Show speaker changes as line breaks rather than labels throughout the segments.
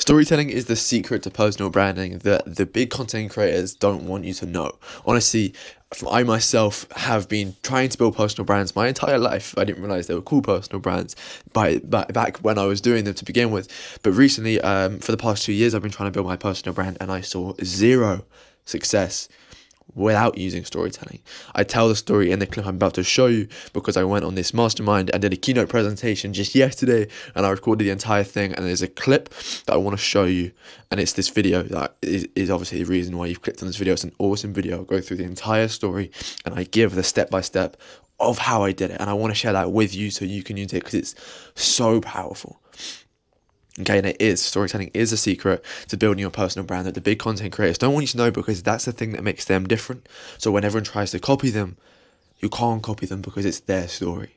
Storytelling is the secret to personal branding that the big content creators don't want you to know. Honestly, I myself have been trying to build personal brands my entire life. I didn't realize they were called personal brands back when I was doing them to begin with. But recently, for the past 2 years, I've been trying to build my personal brand and I saw zero success without using storytelling. I tell the story in the clip I'm about to show you because I went on this mastermind and did a keynote presentation just yesterday, and I recorded the entire thing, and there's a clip that I want to show you, and it's this video that is obviously the reason why you've clicked on this video. It's an awesome video. I'll go through the entire story and I give the step-by-step of how I did it, and I want to share that with you so you can use it because it's so powerful. Okay, and storytelling is a secret to building your personal brand that the big content creators don't want you to know, because that's the thing that makes them different. So when everyone tries to copy them, you can't copy them because it's their story.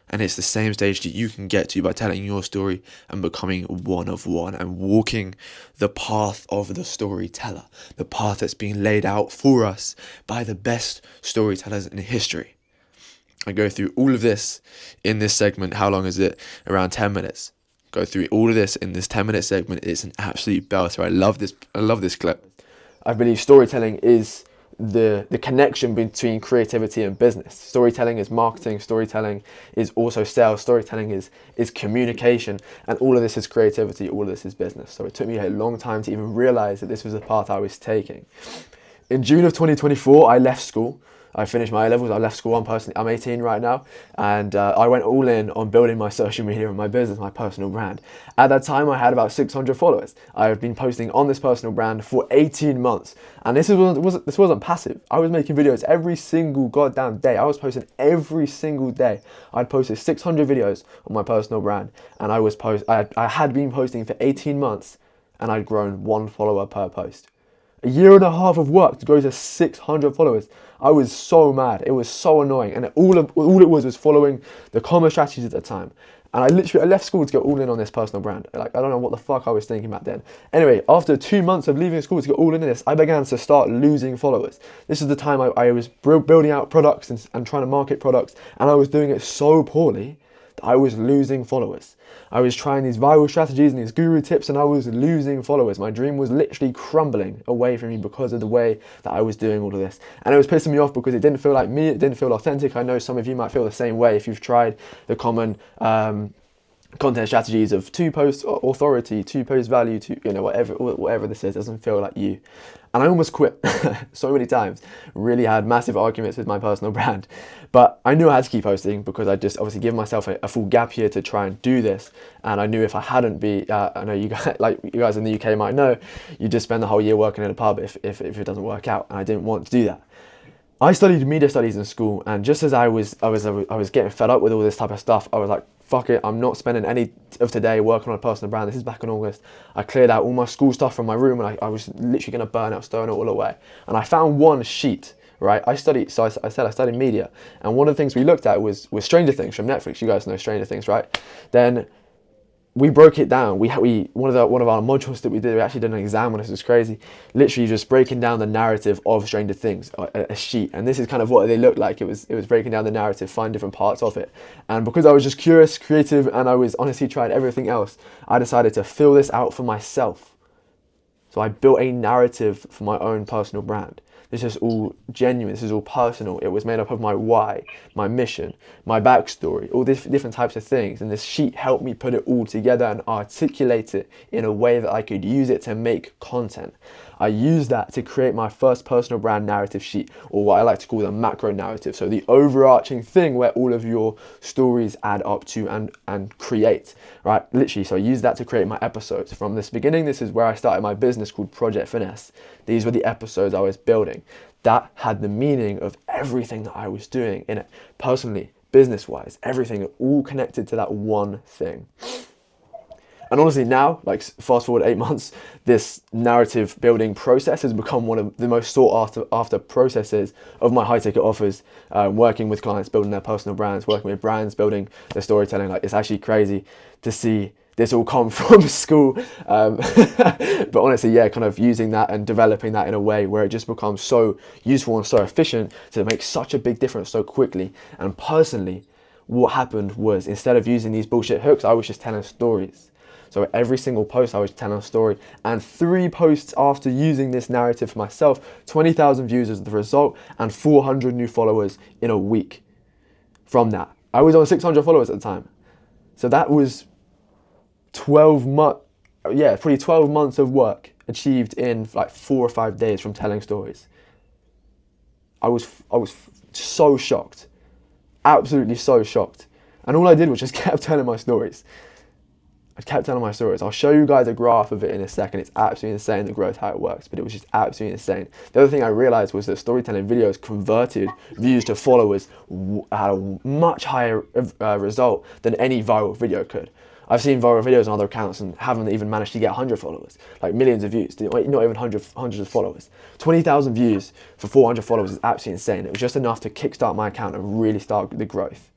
And it's the same stage that you can get to by telling your story and becoming one of one and walking the path of the storyteller, the path that's being laid out for us by the best storytellers in history. I go through all of this in this segment. How long is it? Around 10 minutes. Go through all of this in this 10-minute segment. It's an absolute belter. I love this clip. I believe storytelling is the connection between creativity and business. Storytelling is marketing, storytelling is also sales, storytelling is communication, and all of this is creativity, all of this is business. So it took me a long time to even realize that this was the path I was taking. In June of 2024, I left school. I finished my A-levels, I left school. I'm 18 right now, and I went all in on building my social media and my business, my personal brand. At that time, I had about 600 followers. I have been posting on this personal brand for 18 months, and this wasn't passive. I was making videos every single goddamn day. I was posting every single day. I'd posted 600 videos on my personal brand, and I had been posting for 18 months, and I'd grown 1 follower per post. A year and a half of work to grow to 600 followers. I was so mad. It was so annoying, and all it was following the common strategies at the time. And I left school to go all in on this personal brand. Like, I don't know what the fuck I was thinking back then. Anyway, after 2 months of leaving school to go all in this, I began to start losing followers. This is the time I was building out products and trying to market products, and I was doing it so poorly that I was losing followers. I was trying these viral strategies and these guru tips, and I was losing followers. My dream was literally crumbling away from me because of the way that I was doing all of this. And it was pissing me off because it didn't feel like me, it didn't feel authentic. I know some of you might feel the same way if you've tried the common content strategies of 2 posts authority, 2 posts value, whatever this is, doesn't feel like you. And I almost quit so many times. Really had massive arguments with my personal brand. But I knew I had to keep posting because I just obviously given myself a full gap year to try and do this. And I knew if I hadn't I know you guys in the UK might know, you just spend the whole year working in a pub if it doesn't work out. And I didn't want to do that. I studied media studies in school, and just as I was getting fed up with all this type of stuff, I was like, fuck it, I'm not spending any of today working on a personal brand. This is back in August. I cleared out all my school stuff from my room, and I was literally going to burn out, stowing it all away. And I found one sheet, right? I studied media, and one of the things we looked at was Stranger Things from Netflix. You guys know Stranger Things, right? Then we broke it down. One of our modules that we did, we actually did an exam on this. It was crazy. Literally just breaking down the narrative of Stranger Things, a sheet. And this is kind of what they looked like. It was breaking down the narrative, find different parts of it. And because I was just curious, creative, and I was honestly trying everything else, I decided to fill this out for myself. So I built a narrative for my own personal brand. This is all genuine, this is all personal. It was made up of my why, my mission, my backstory, all different types of things. And this sheet helped me put it all together and articulate it in a way that I could use it to make content. I used that to create my first personal brand narrative sheet, or what I like to call the macro narrative. So the overarching thing where all of your stories add up to and create, right? Literally, so I used that to create my episodes. From this beginning, this is where I started my business called Project Finesse. These were the episodes I was building. That had the meaning of everything that I was doing in it, personally, business-wise, everything, all connected to that one thing. And honestly now, like fast forward 8 months, this narrative building process has become one of the most sought after processes of my high ticket offers, working with clients, building their personal brands, working with brands, building their storytelling. Like, it's actually crazy to see this all come from school. But honestly, yeah, kind of using that and developing that in a way where it just becomes so useful and so efficient to make such a big difference so quickly. And personally, what happened was, instead of using these bullshit hooks, I was just telling stories. So every single post I was telling a story, and 3 posts after using this narrative for myself, 20,000 views as the result, and 400 new followers in a week from that. I was on 600 followers at the time. So that was 12 months, probably 12 months of work achieved in like 4 or 5 days from telling stories. I was so shocked, absolutely so shocked. And all I did was just kept telling my stories. I kept telling my stories. I'll show you guys a graph of it in a second. It's absolutely insane, the growth, how it works, but it was just absolutely insane. The other thing I realized was that storytelling videos converted views to followers at a much higher result than any viral video could. I've seen viral videos on other accounts and haven't even managed to get 100 followers, like millions of views, not even hundreds of followers. 20,000 views for 400 followers is absolutely insane. It was just enough to kickstart my account and really start the growth.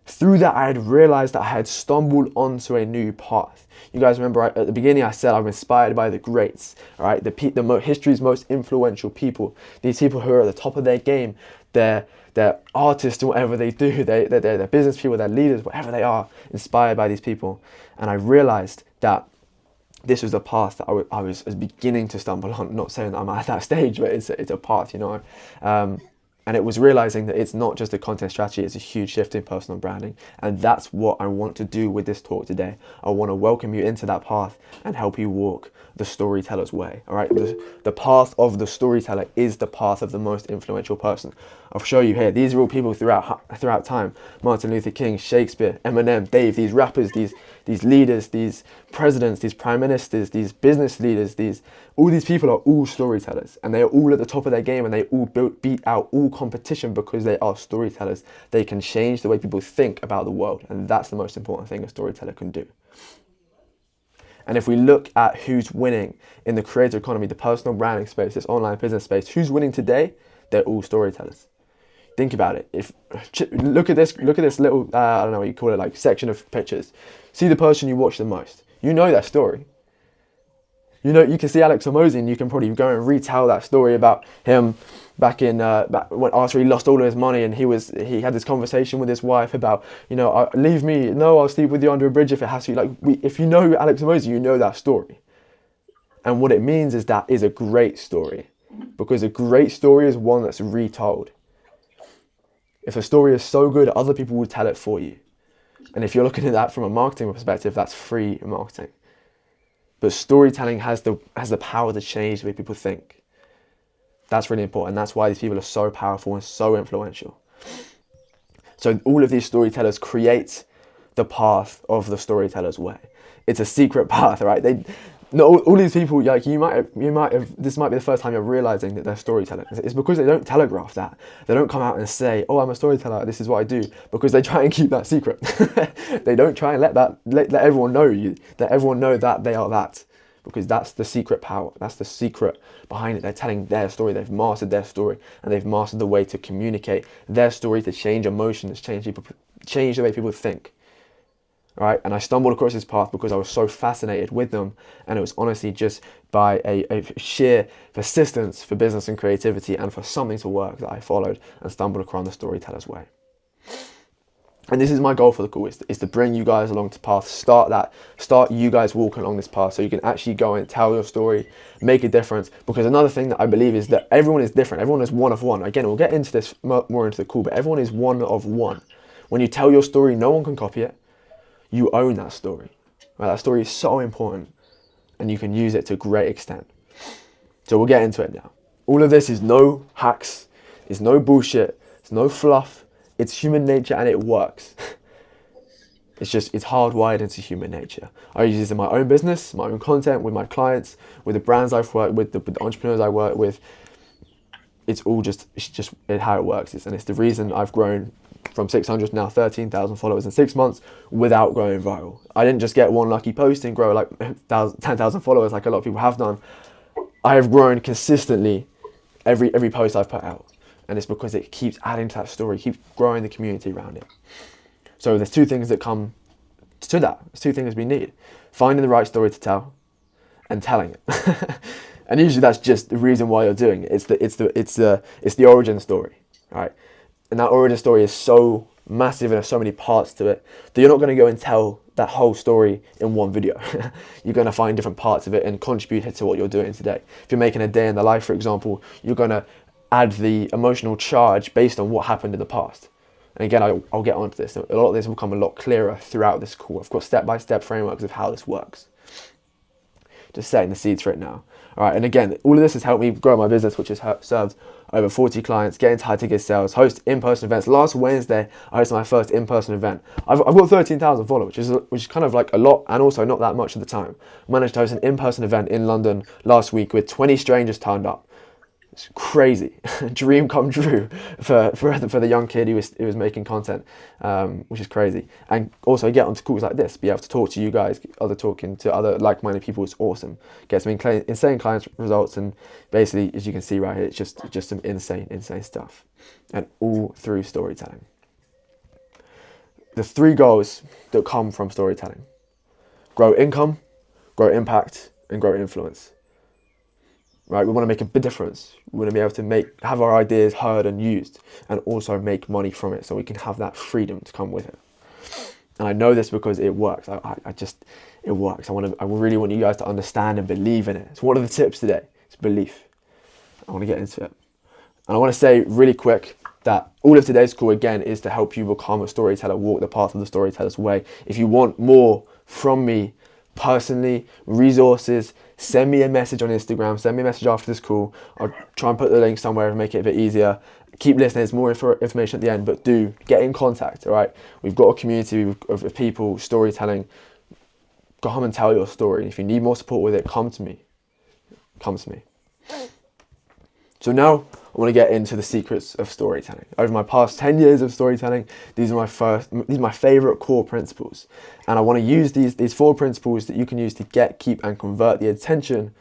Through that, I had realized that I had stumbled onto a new path. You guys remember at the beginning I said I'm inspired by the greats, all right? History's most influential people. These people who are at the top of their game. They're artists, whatever they do. They're business people, they're leaders, whatever they are, inspired by these people. And I realized that this was a path that I was beginning to stumble on. Not saying that I'm at that stage, but it's a path, you know. And it was realizing that it's not just a content strategy, it's a huge shift in personal branding. And that's what I want to do with this talk today. I want to welcome you into that path and help you walk the storyteller's way. All right, the path of the storyteller is the path of the most influential person. I'll show you here. These are all people throughout time. Martin Luther King, Shakespeare, Eminem, Dave, these rappers, these leaders, these presidents, these prime ministers, these business leaders, all these people are all storytellers, and they are all at the top of their game, and they all beat out all competition because they are storytellers. They can change the way people think about the world, and that's the most important thing a storyteller can do. And if we look at who's winning in the creator economy, the personal branding space, this online business space, who's winning today? They're all storytellers. Think about it. Look at this little, I don't know what you call it, like section of pictures. See the person you watch the most. You know their story. You know, you can see Alex Hormozi, and you can probably go and retell that story about him back when after he lost all of his money, and he had this conversation with his wife about, you know, leave me, no, I'll sleep with you under a bridge if it has to. If you know Alex Hormozi, you know that story. And what it means is that is a great story, because a great story is one that's retold. If a story is so good, other people will tell it for you. And if you're looking at that from a marketing perspective, that's free marketing. But storytelling has the power to change the way people think. That's really important. That's why these people are so powerful and so influential. So all of these storytellers create the path of the storyteller's way. It's a secret path, right? All these people, like you might have. This might be the first time you're realizing that they're storytellers. It's because they don't telegraph that. They don't come out and say, "Oh, I'm a storyteller. This is what I do," because they try and keep that secret. They don't try and let everyone know let everyone know that they are that, because that's the secret power. That's the secret behind it. They're telling their story. They've mastered their story, and they've mastered the way to communicate their story, to change emotions, change the way people think. Right, and I stumbled across this path because I was so fascinated with them, and it was honestly just by a sheer persistence for business and creativity and for something to work that I followed and stumbled across the storyteller's way. And this is my goal for the call, is to bring you guys along the path, start you guys walking along this path so you can actually go and tell your story, make a difference. Because another thing that I believe is that everyone is different. Everyone is one of one. Again, we'll get into this more into the call, but everyone is one of one. When you tell your story, no one can copy it. You own that story. Right? That story is so important, and you can use it to a great extent. So we'll get into it now. All of this is no hacks, it's no bullshit, it's no fluff, it's human nature, and it works. It's hardwired into human nature. I use this in my own business, my own content, with my clients, with the brands I've worked with, the entrepreneurs I work with. It's just how it works. And it's the reason I've grown from 600 to now 13,000 followers in 6 months without going viral. I didn't just get one lucky post and grow like 10,000 followers like a lot of people have done. I have grown consistently every post I've put out. And it's because it keeps adding to that story, keeps growing the community around it. So there's two things that come to that. There's two things we need: finding the right story to tell and telling it. And usually that's just the reason why you're doing it. It's the origin story, right? And that origin story is so massive and there's so many parts to it that you're not going to go and tell that whole story in one video. You're going to find different parts of it and contribute it to what you're doing today. If you're making a day in the life, for example, you're going to add the emotional charge based on what happened in the past. And again, I'll get onto this. A lot of this will become a lot clearer throughout this call. I've got step-by-step frameworks of how this works. Just setting the seeds for it now. All right, and again, all of this has helped me grow my business, which has served over 40 clients, get into high-ticket sales, host in-person events. Last Wednesday, I hosted my first in-person event. I've got 13,000 followers, which is kind of like a lot, and also not that much at the time. I managed to host an in-person event in London last week with 20 strangers turned up. It's crazy. Dream come true for the young kid who was making content, which is crazy. And also get onto calls like this, be able to talk to you guys, talking to other like-minded people. It's awesome. Get some insane client results, and basically, as you can see right here, it's just some insane stuff, and all through storytelling. The 3 goals that come from storytelling: grow income, grow impact, and grow influence. Right, we want to make a big difference. We want to be able to have our ideas heard and used, and also make money from it, so we can have that freedom to come with it. And I know this because it works. It works. I really want you guys to understand and believe in it. It's one of the tips today. It's belief. I want to get into it, and I want to say really quick that all of today's call again is to help you become a storyteller, walk the path of the storyteller's way. If you want more from me personally, resources, send me a message on Instagram, send me a message after this call. I'll try and put the link somewhere and make it a bit easier. Keep listening, there's more information at the end, but do get in contact, all right? We've got a community of people, storytelling. Come and tell your story. If you need more support with it, come to me. Come to me. So now I want to get into the secrets of storytelling. Over my past 10 years of storytelling, these are my favorite core principles. And I want to use these 4 principles that you can use to get, keep, and convert the attention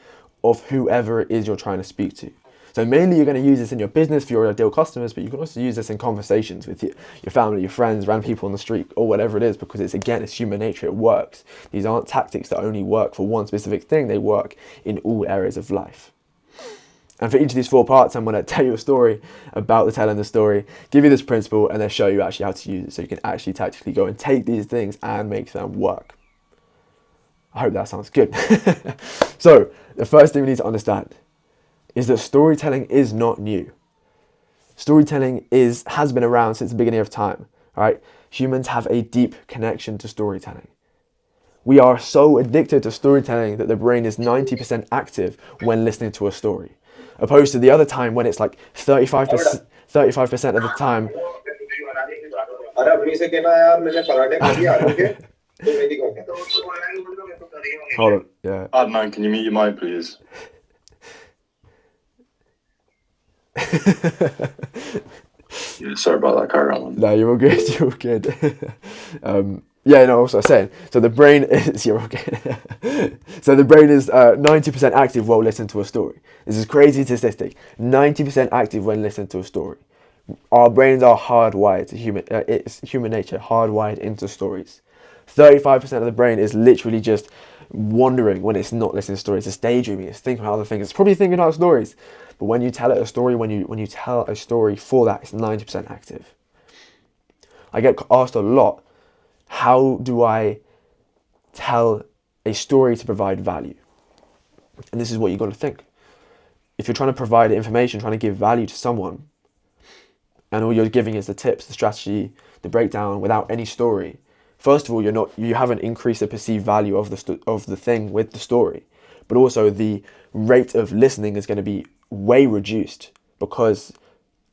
of whoever it is you're trying to speak to. So mainly you're going to use this in your business for your ideal customers, but you can also use this in conversations with your family, your friends, random people on the street, or whatever it is, because it's human nature, it works. These aren't tactics that only work for one specific thing, they work in all areas of life. And for each of these 4 parts, I'm going to tell you a story about the telling the story, give you this principle, and then show you actually how to use it so you can actually tactically go and take these things and make them work. I hope that sounds good. So, the first thing we need to understand is that storytelling is not new. Storytelling has been around since the beginning of time, right? Humans have a deep connection to storytelling. We are so addicted to storytelling that the brain is 90% active when listening to a story, opposed to the other time when it's like 35% of the time. Hold on, yeah.
Adnan, can you mute your mic, please? Yeah, sorry about that, carry on.
No, you're all good, you're all good. Yeah, no, also saying, so the brain is, you're okay. So the brain is 90% active while listening to a story. This is crazy statistic. 90% active when listening to a story. Our brains are hardwired to it's human nature, hardwired into stories. 35% of the brain is literally just wandering when it's not listening to stories. It's daydreaming, it's thinking about other things. It's probably thinking about stories. But when you tell it a story, when you tell a story for that, it's 90% active. I get asked a lot, how do I tell a story to provide value? And this is what you've got to think. If you're trying to provide information, trying to give value to someone, and all you're giving is the tips, the strategy, the breakdown without any story, first of all, you haven't increased the perceived value of the thing with the story, but also the rate of listening is going to be way reduced because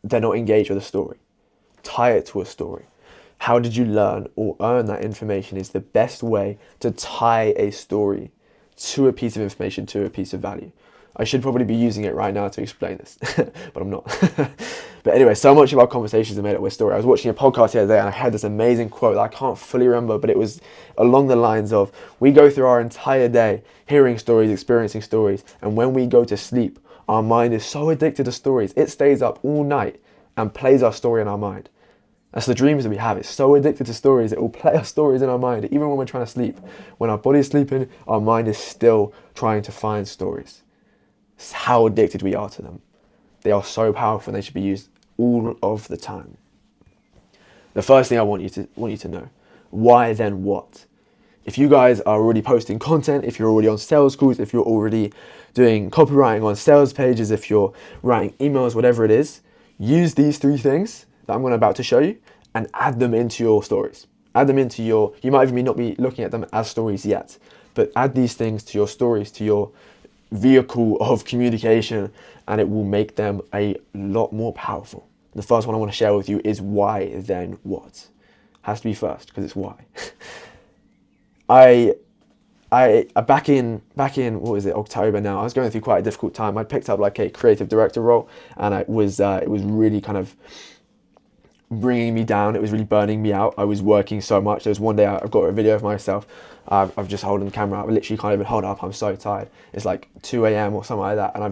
they're not engaged with a story. Tie it to a story. How did you learn or earn that information is the best way to tie a story to a piece of information, to a piece of value. I should probably be using it right now to explain this, but I'm not. But anyway, so much of our conversations are made up with story. I was watching a podcast the other day and I had this amazing quote that I can't fully remember, but it was along the lines of, we go through our entire day hearing stories, experiencing stories, and when we go to sleep, our mind is so addicted to stories, it stays up all night and plays our story in our mind. That's the dreams that we have. It's so addicted to stories, it will play our stories in our mind. Even when we're trying to sleep, when our body's sleeping, our mind is still trying to find stories. It's how addicted we are to them. They are so powerful and they should be used all of the time. The first thing I want you to know, why then what? If you guys are already posting content, if you're already on sales calls, if you're already doing copywriting on sales pages, if you're writing emails, whatever it is, use these 3 things that I'm about to show you and add them into your stories. Add them into you might even not be looking at them as stories yet, but add these things to your stories, to your vehicle of communication, and it will make them a lot more powerful. The first one I want to share with you is why then what? Has to be first because it's why. I back in what was it, October now, I was going through quite a difficult time. I picked up like a creative director role, and it was really kind of bringing me down. It was really burning me out. I was working so much. There was one day I've got a video of myself. I've just holding the camera up. I literally can't even hold it up. I'm so tired. It's like 2 a.m. or something like that, and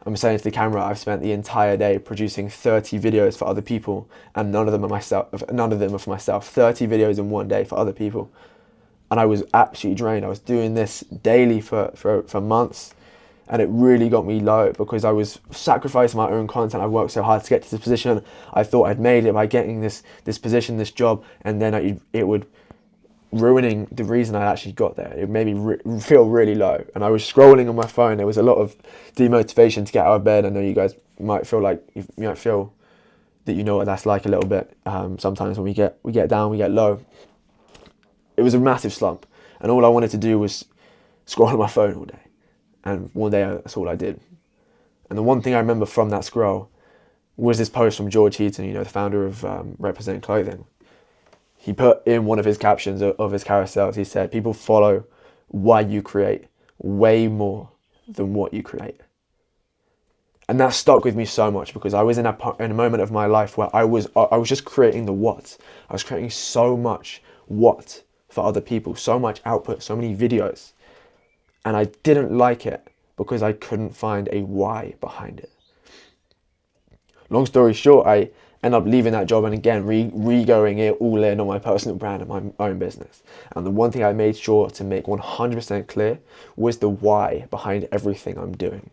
I'm saying to the camera, I've spent the entire day producing 30 videos for other people, and none of them are for myself. 30 videos in one day for other people. And I was absolutely drained. I was doing this daily for months, and it really got me low because I was sacrificing my own content. I worked so hard to get to this position. I thought I'd made it by getting this position, this job, and then it would ruining the reason I actually got there. It made me feel really low, and I was scrolling on my phone. There was a lot of demotivation to get out of bed. I know you guys might feel like you might feel that you know what that's like a little bit. Sometimes when we get down, we get low. It was a massive slump, and all I wanted to do was scroll on my phone all day. And one day, that's all I did. And the one thing I remember from that scroll was this post from George Heaton, the founder of Represent Clothing. He put in one of his captions of his carousels, he said, people follow why you create way more than what you create. And that stuck with me so much because I was in a moment of my life where I was just creating the what. I was creating so much what for other people, so much output, so many videos. And I didn't like it because I couldn't find a why behind it. Long story short, I ended up leaving that job and again re-going it all in on my personal brand and my own business. And the one thing I made sure to make 100% clear was the why behind everything I'm doing.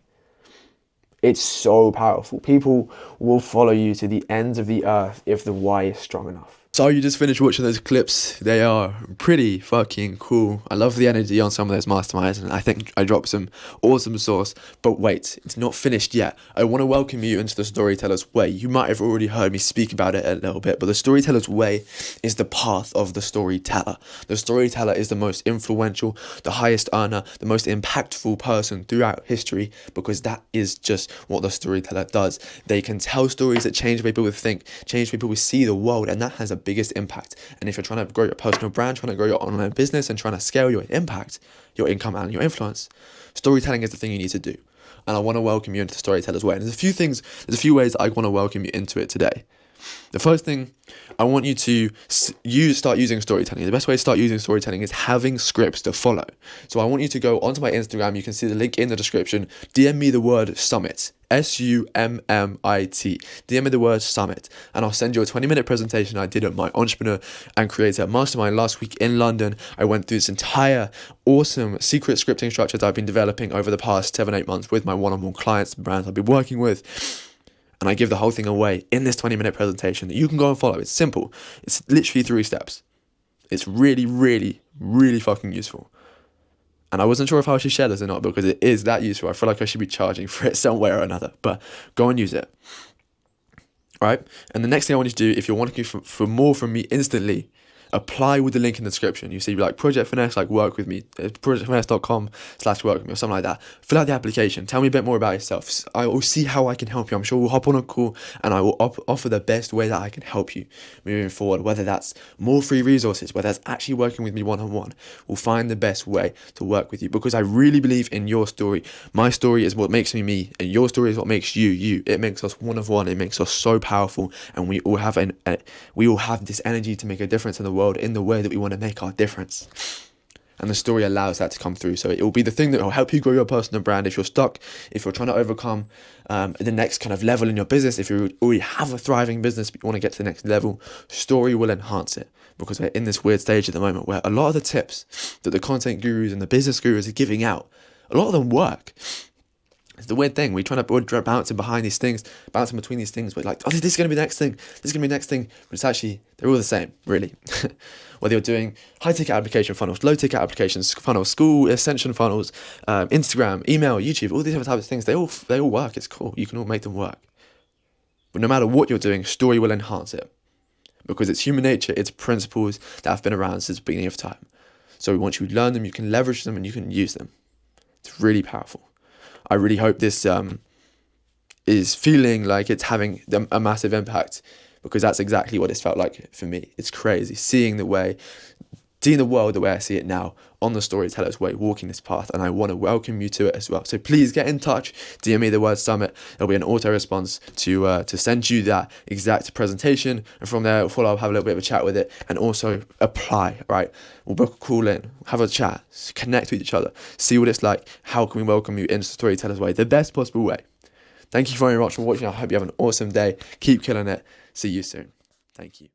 It's so powerful. People will follow you to the ends of the earth if the why is strong enough. So you just finished watching those clips. They are pretty fucking cool. I love the energy on some of those masterminds, and I think I dropped some awesome sauce. But wait, it's not finished yet. I want to welcome you into the Storyteller's Way. You might have already heard me speak about it a little bit, but the Storyteller's Way is the path of the storyteller. The storyteller is the most influential, the highest earner, the most impactful person throughout history, because that is just what the storyteller does. They can tell stories that change the way people think, change the way people see the world, and that has a biggest impact. And if you're trying to grow your personal brand, trying to grow your online business, and trying to scale your impact, your income, and your influence, storytelling is the thing you need to do. And I want to welcome you into the Storyteller's Way. And there's a few ways I want to welcome you into it today. The first thing, I want you to start using storytelling. The best way to start using storytelling is having scripts to follow. So I want you to go onto my Instagram. You can see the link in the description. DM me the word summit. SUMMIT. DM me the word summit, and I'll send you a 20-minute presentation I did at my Entrepreneur and Creator Mastermind last week in London. I went through this entire awesome secret scripting structure that I've been developing over the past 7-8 months with my one-on-one clients, the brands I've been working with. And I give the whole thing away in this 20-minute presentation that you can go and follow. It's simple. It's literally 3 steps. It's really, really, really fucking useful. And I wasn't sure if I should share this or not because it is that useful. I feel like I should be charging for it somewhere or another. But go and use it. Right? And the next thing I want you to do, if you're wanting for more from me instantly, apply with the link in the description. You see like Project Finesse, like work with me, projectfinesse.com/work with me or something like that. Fill out the application. Tell me a bit more about yourself. I will see how I can help you. I'm sure we'll hop on a call and I will offer the best way that I can help you moving forward. Whether that's more free resources, whether that's actually working with me one-on-one, we'll find the best way to work with you because I really believe in your story. My story is what makes me me, and your story is what makes you you. It makes us one of one. It makes us so powerful, and we all have this energy to make a difference in the world in the way that we want to make our difference. And the story allows that to come through. So it will be the thing that will help you grow your personal brand. If you're stuck, if you're trying to overcome the next kind of level in your business, if you already have a thriving business but you want to get to the next level, story will enhance it. Because we're in this weird stage at the moment where a lot of the tips that the content gurus and the business gurus are giving out, a lot of them work. It's the weird thing. We're bouncing behind these things, bouncing between these things. We're like, oh, this is going to be the next thing. This is going to be the next thing. But it's actually, they're all the same, really. Whether you're doing high-ticket application funnels, low-ticket applications funnels, school ascension funnels, Instagram, email, YouTube, all these other types of things, they all work. It's cool. You can all make them work. But no matter what you're doing, story will enhance it. Because it's human nature, it's principles that have been around since the beginning of time. So once you learn them, you can leverage them and you can use them. It's really powerful. I really hope this is feeling like it's having a massive impact, because that's exactly what it's felt like for me. It's crazy seeing the world the way I see it now, on the Storyteller's Way, walking this path, and I want to welcome you to it as well. So please get in touch, DM me the word summit. There'll be an auto response to send you that exact presentation, and from there we'll follow up, have a little bit of a chat with it, and also apply, right? We'll book a call in, have a chat, connect with each other, see what it's like. How can we welcome you into Storyteller's Way the best possible way? Thank you very much for watching. I hope you have an awesome day. Keep killing it. See you soon. Thank you.